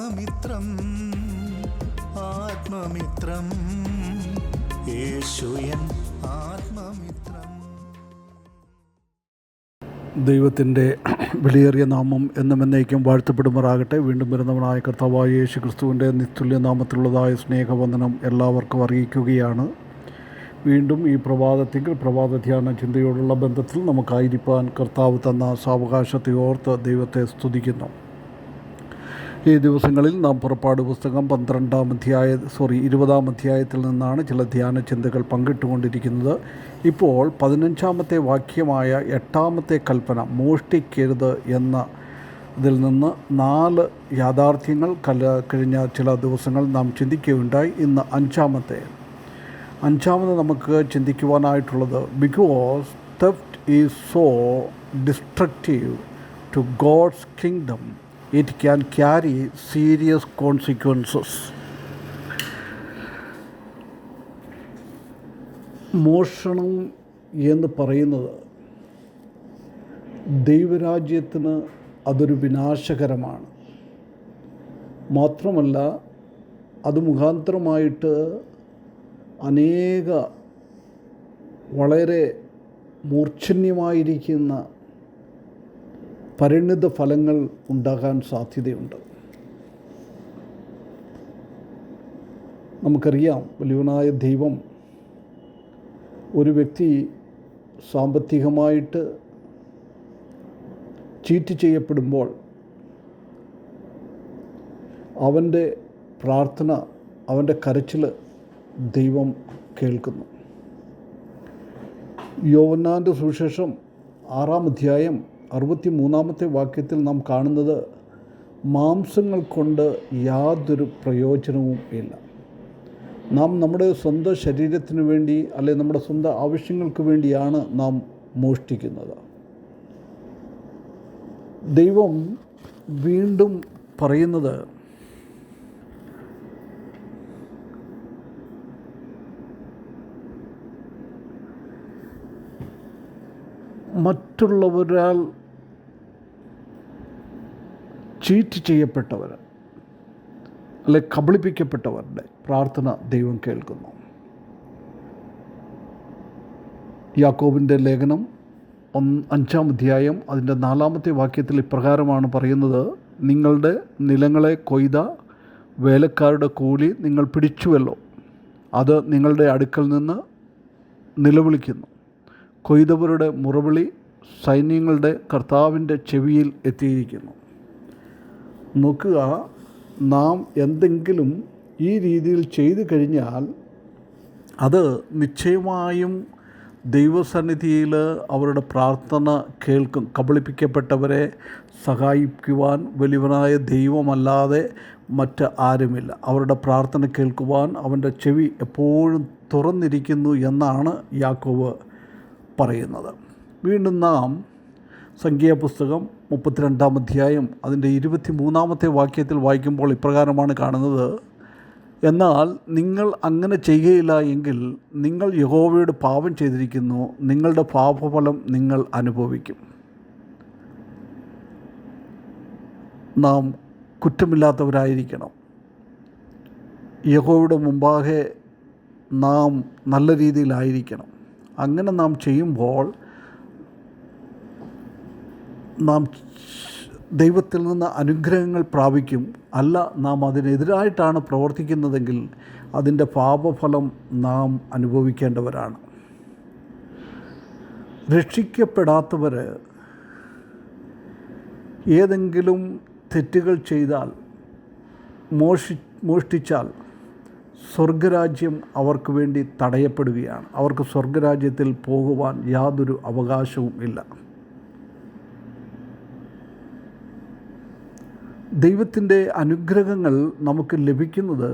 ആത്മമിത്രം ആത്മമിത്രം യേശുയൻ ആത്മമിത്രം. ദൈവത്തിൻ്റെ വിലയേറിയ നാമം എന്നും എന്നേക്കും വാഴ്ത്തപ്പെടുമാറാകട്ടെ. വീണ്ടും വരുന്നവനായ കർത്താവായ യേശു ക്രിസ്തുവിൻ്റെ നിസ്തുല്യ നാമത്തിലുള്ളതായ സ്നേഹവന്ദനം എല്ലാവർക്കും അറിയിക്കുകയാണ്. വീണ്ടും ഈ പ്രഭാത ധ്യാന ചിന്തയോടുള്ള ബന്ധത്തിൽ നമുക്കായിരിക്കാൻ കർത്താവ് തന്ന സാവകാശത്തെ ഓർത്ത് ദൈവത്തെ സ്തുതിക്കുന്നു. ഈ ദിവസങ്ങളിൽ നാം പുറപ്പാട് പുസ്തകം 20-ാം അധ്യായത്തിൽ നിന്നാണ് ചില ധ്യാന ചിന്തകൾ പങ്കിട്ടുകൊണ്ടിരിക്കുന്നത്. ഇപ്പോൾ 15-ാമത്തെ വാക്യമായ 8-ാമത്തെ കൽപ്പന മോഷ്ടിക്കരുത് എന്ന ഇതിൽ നിന്ന് 4 യാഥാർത്ഥ്യങ്ങൾ കഴിഞ്ഞ ചില ദിവസങ്ങൾ നാം ചിന്തിക്കുകയുണ്ടായി. ഇന്ന് അഞ്ചാമത് നമുക്ക് ചിന്തിക്കുവാനായിട്ടുള്ളത് because theft is so destructive to God's kingdom it can carry serious consequences. മോഷണം എന്ന് പറയുന്നത് ദൈവരാജ്യത്തിന് അതൊരു വിനാശകരമാണ്. മാത്രമല്ല അത് മുഖാന്തരമായിട്ട് അനേക വളരെ മൂർച്ഛന്യമായിരിക്കുന്ന പരിണിത ഫലങ്ങൾ ഉണ്ടാകാൻ സാധ്യതയുണ്ട്. നമുക്കറിയാം, വലിയവനായ ദൈവം ഒരു വ്യക്തി സാമ്പത്തികമായിട്ട് ചീറ്റ് ചെയ്യപ്പെടുമ്പോൾ അവൻ്റെ പ്രാർത്ഥന, അവൻ്റെ കരച്ചിൽ ദൈവം കേൾക്കുന്നു. യോഹന്നാൻ്റെ സുവിശേഷം 6-ാം അധ്യായം 63-ാമത്തെ വാക്യത്തിൽ നാം കാണുന്നത് മാംസങ്ങൾ കൊണ്ട് യാതൊരു പ്രയോജനവും ഇല്ല. നാം നമ്മുടെ സ്വന്തം ശരീരത്തിന് വേണ്ടി അല്ലെങ്കിൽ നമ്മുടെ സ്വന്തം ആവശ്യങ്ങൾക്ക് വേണ്ടിയാണ് നാം മോഷ്ടിക്കുന്നത്. ദൈവം വീണ്ടും പറയുന്നത് മറ്റുള്ളവരാൽ ചീറ്റ് ചെയ്യപ്പെട്ടവർ അല്ലെ കബളിപ്പിക്കപ്പെട്ടവരുടെ പ്രാർത്ഥന ദൈവം കേൾക്കുന്നു. യാക്കോബിൻ്റെ ലേഖനം 5-ാം അധ്യായം അതിൻ്റെ 4-ാമത്തെ വാക്യത്തിൽ ഇപ്രകാരമാണ് പറയുന്നത്: നിങ്ങളുടെ നിലങ്ങളെ കൊയ്ത വേലക്കാരുടെ കൂലി നിങ്ങൾ പിടിച്ചുവല്ലോ, അത് നിങ്ങളുടെ അടുക്കൽ നിന്ന് നിലവിളിക്കുന്നു. കൊയ്തവരുടെ മുറവിളി സൈന്യങ്ങളുടെ കർത്താവിൻ്റെ ചെവിയിൽ എത്തിയിരിക്കുന്നു. നോക്കുക, നാം എന്തെങ്കിലും ഈ രീതിയിൽ ചെയ്തു കഴിഞ്ഞാൽ അത് നിശ്ചയമായും ദൈവസന്നിധിയിൽ അവരുടെ പ്രാർത്ഥന കേൾക്കും. കബളിപ്പിക്കപ്പെട്ടവരെ സഹായിക്കുവാൻ വലിയവനായ ദൈവമല്ലാതെ മറ്റ് ആരുമില്ല. അവരുടെ പ്രാർത്ഥന കേൾക്കുവാൻ അവൻ്റെ ചെവി എപ്പോഴും തുറന്നിരിക്കുന്നു എന്നാണ് യാക്കോബ് പറയുന്നത്. വീണ്ടും നാം സംഖ്യാപുസ്തകം 32-ാം അധ്യായം അതിൻ്റെ 23-ാമത്തെ വാക്യത്തിൽ വായിക്കുമ്പോൾ ഇപ്രകാരമാണ് കാണുന്നത്: എന്നാൽ നിങ്ങൾ അങ്ങനെ ചെയ്യുകയില്ല എങ്കിൽ നിങ്ങൾ യഹോവയോട് പാപം ചെയ്തിരിക്കുന്നു, നിങ്ങളുടെ പാപഫലം നിങ്ങൾ അനുഭവിക്കും. നാം കുറ്റമില്ലാത്തവരായിരിക്കണം. യഹോവയുടെ മുമ്പാകെ നാം നല്ല രീതിയിലായിരിക്കണം. അങ്ങനെ നാം ചെയ്യുമ്പോൾ നാം ദൈവത്തിൽ നിന്ന് അനുഗ്രഹങ്ങൾ പ്രാപിക്കും. അല്ല, നാം അതിനെതിരായിട്ടാണ് പ്രവർത്തിക്കുന്നതെങ്കിൽ അതിൻ്റെ പാപഫലം നാം അനുഭവിക്കേണ്ടവരാണ്. രക്ഷിക്കപ്പെടാത്തവർ ഏതെങ്കിലും തെറ്റുകൾ ചെയ്താൽ, മോഷ്ടിച്ചാൽ സ്വർഗരാജ്യം അവർക്ക് വേണ്ടി തടയപ്പെടുകയാണ്. അവർക്ക് സ്വർഗരാജ്യത്തിൽ പോകുവാൻ യാതൊരു അവകാശവും ഇല്ല. ദൈവത്തിൻ്റെ അനുഗ്രഹങ്ങൾ നമുക്ക് ലഭിക്കുന്നത്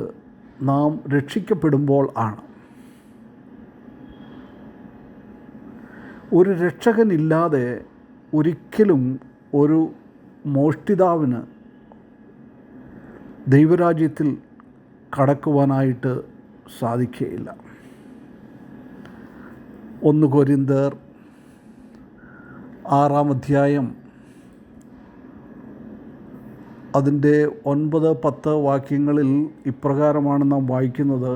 നാം രക്ഷിക്കപ്പെടുമ്പോൾ ആണ്. ഒരു രക്ഷകനില്ലാതെ ഒരിക്കലും ഒരു മോഷ്ടിതാവിന് ദൈവരാജ്യത്തിൽ കടക്കുവാനായിട്ട് സാധിക്കുകയില്ല. 1 കൊരിന്ത്യർ 6-ാം അധ്യായം അതിൻ്റെ 9-10 വാക്യങ്ങളിൽ ഇപ്രകാരമാണ് നാം വായിക്കുന്നത്.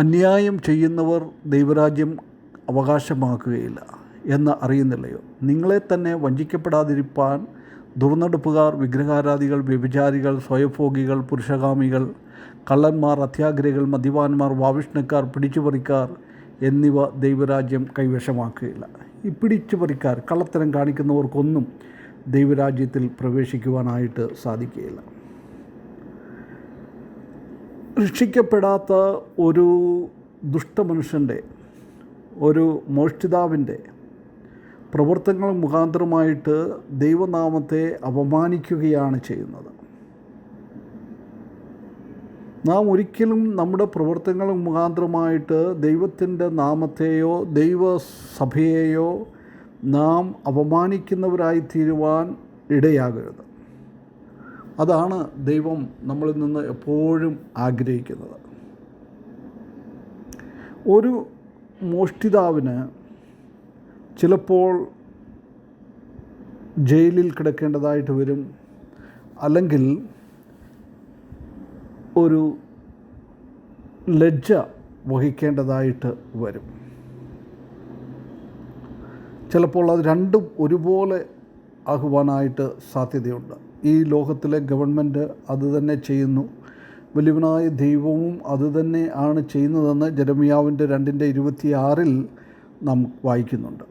അന്യായം ചെയ്യുന്നവർ ദൈവരാജ്യം അവകാശമാക്കുകയില്ല എന്ന് അറിയുന്നില്ലയോ? നിങ്ങളെ തന്നെ വഞ്ചിക്കപ്പെടാതിരിപ്പാൻ ദുർനടപ്പുകാർ, വിഗ്രഹാരാധികൾ, വ്യഭിചാരികൾ, സ്വയഭോഗികൾ, പുരുഷകാമികൾ, കള്ളന്മാർ, അത്യാഗ്രഹികൾ, മദ്യപാന്മാർ, വാവിഷ്ണക്കാർ, പിടിച്ചുപറിക്കാർ എന്നിവ ദൈവരാജ്യം കൈവശമാക്കുകയില്ല. ഈ പിടിച്ചുപറിക്കാർ, കള്ളത്തരം കാണിക്കുന്നവർക്കൊന്നും ദൈവരാജ്യത്തിൽ പ്രവേശിക്കുവാനായിട്ട് സാധിക്കുകയില്ല. രക്ഷിക്കപ്പെടാത്ത ഒരു ദുഷ്ടമനുഷ്യൻ്റെ, ഒരു മോഷ്ടിതാവിൻ്റെ പ്രവർത്തനങ്ങൾ മുഖാന്തരമായിട്ട് ദൈവനാമത്തെ അപമാനിക്കുകയാണ് ചെയ്യുന്നത്. നാം ഒരിക്കലും നമ്മുടെ പ്രവർത്തനങ്ങൾ മുഖാന്തരമായിട്ട് ദൈവത്തിൻ്റെ നാമത്തെയോ ദൈവസഭയെയോ നാം അപമാനിക്കുന്നവരായി തീരുവാൻ ഇടയാകരുത്. അതാണ് ദൈവം നമ്മളിൽ നിന്ന് എപ്പോഴും ആഗ്രഹിക്കുന്നത്. ഒരു മോഷ്ടിതാവിന് ചിലപ്പോൾ ജയിലിൽ കിടക്കേണ്ടതായിട്ട് വരും, അല്ലെങ്കിൽ ഒരു ലജ്ജ വഹിക്കേണ്ടതായിട്ട് വരും. ചിലപ്പോൾ അത് രണ്ടും ഒരുപോലെ ആകുവാനായിട്ട് സാധ്യതയുണ്ട്. ഈ ലോകത്തിലെ ഗവൺമെൻറ് അത് തന്നെ ചെയ്യുന്നു, വലിയവനായ ദൈവവും അതുതന്നെ ആണ് ചെയ്യുന്നതെന്ന് ജെരമ്യാവിൻ്റെ 2:26 നാം വായിക്കുന്നുണ്ട്.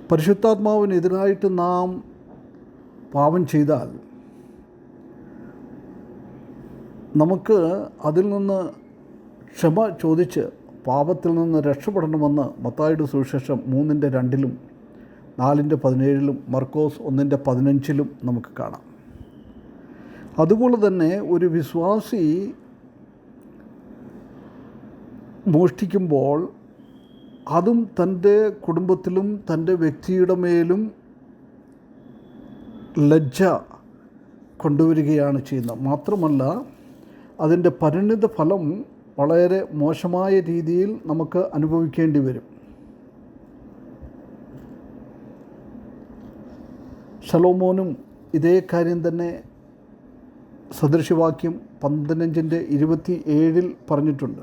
പരിശുദ്ധാത്മാവിനെതിരായിട്ട് നാം പാപം ചെയ്താൽ നമുക്ക് അതിൽ നിന്ന് ക്ഷമ ചോദിച്ച് പാപത്തിൽ നിന്ന് രക്ഷപ്പെടണമെന്ന് മത്തായിയുടെ സുവിശേഷം 3:2, 4:17, മർക്കോസ് 1:15 നമുക്ക് കാണാം. അതുപോലെ തന്നെ ഒരു വിശ്വാസി മോഷ്ടിക്കുമ്പോൾ അതും തൻ്റെ കുടുംബത്തിലും തൻ്റെ വ്യക്തിയുടെ മേലും ലജ്ജ കൊണ്ടുവരികയാണ് ചെയ്യുന്നത്. മാത്രമല്ല അതിൻ്റെ പരിണിത ഫലം വളരെ മോശമായ രീതിയിൽ നമുക്ക് അനുഭവിക്കേണ്ടി വരും. ശലോമോനും ഇതേ കാര്യം തന്നെ സദൃശവാക്യം 15:27 പറഞ്ഞിട്ടുണ്ട്.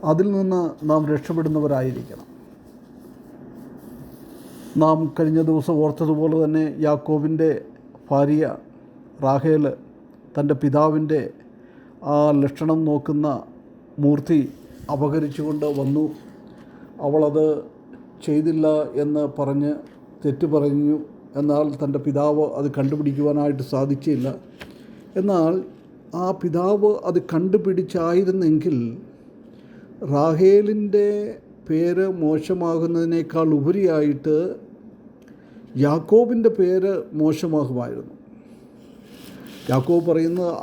അതിൽ നിന്ന് നാം രക്ഷപ്പെടുന്നവരായിരിക്കണം. നാം കഴിഞ്ഞ ദിവസം ഓർത്തതുപോലെ തന്നെ യാക്കോബിൻ്റെ ഭാര്യ റാഹേൽ തൻ്റെ പിതാവിൻ്റെ ആ ലക്ഷണം നോക്കുന്ന മൂർത്തി അപഹരിച്ചുകൊണ്ട് വന്നു. അവളത് ചെയ്തില്ല എന്ന് പറഞ്ഞ് തെറ്റു പറഞ്ഞു. എന്നാൽ തൻ്റെ പിതാവ് അത് കണ്ടുപിടിക്കുവാനായിട്ട് സാധിച്ചില്ല. എന്നാൽ ആ പിതാവ് അത് കണ്ടുപിടിച്ചായിരുന്നെങ്കിൽ റാഹേലിൻ്റെ പേര് മോശമാകുന്നതിനേക്കാൾ ഉപരിയായിട്ട് യാക്കോബിൻ്റെ പേര് മോശമാകുമായിരുന്നു. യാക്കോബ് പറയുന്നത്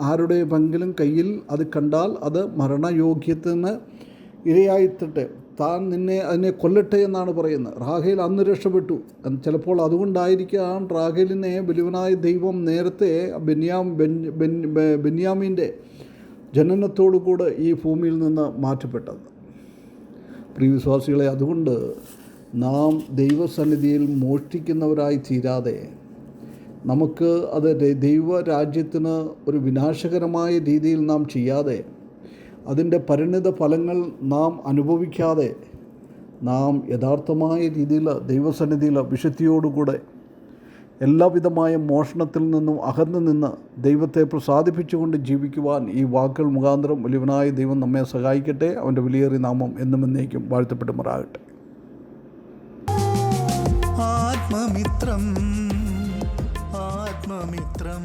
ആരുടെ പങ്കിലും കയ്യിൽ അത് കണ്ടാൽ അത് മരണയോഗ്യത്തിന് ഇരയായിത്തട്ടെ, താൻ അതിനെ കൊല്ലട്ടെ എന്നാണ് പറയുന്നത്. റാഹേൽ അന്ന് രക്ഷപ്പെട്ടു. ചിലപ്പോൾ അതുകൊണ്ടായിരിക്കാം റാഹേലിനെ വലിയവനായ ദൈവം നേരത്തെ ബെന്യാമീൻ്റെ ജനനത്തോടുകൂടെ ഈ ഭൂമിയിൽ നിന്ന് മാറ്റപ്പെട്ടത്. പ്രിയവിശ്വാസികളെ, അതുകൊണ്ട് നാം ദൈവസന്നിധിയിൽ മോഷ്ടിക്കുന്നവരായി തീരാതെ നമുക്ക് അത് ദൈവരാജ്യത്തിന് ഒരു വിനാശകരമായ രീതിയിൽ നാം ചെയ്യാതെ അതിൻ്റെ പരിണിത ഫലങ്ങൾ നാം അനുഭവിക്കാതെ നാം യഥാർത്ഥമായ രീതിയിൽ ദൈവസന്നിധിയിൽ വിശുദ്ധിയോടുകൂടെ എല്ലാവിധമായ മോഷണത്തിൽ നിന്നും അകന്നു നിന്ന് ദൈവത്തെ പ്രസാദിപ്പിച്ചുകൊണ്ട് ജീവിക്കുവാൻ ഈ വാക്കുകൾ മുഖാന്തരം വലിയവനായ ദൈവം നമ്മെ സഹായിക്കട്ടെ. അവൻ്റെ വിലയേറിയ നാമം എന്നും എന്നേക്കും വാഴ്ത്തപ്പെടുമാറാകട്ടെ. ആത്മമിത്രം ആത്മമിത്രം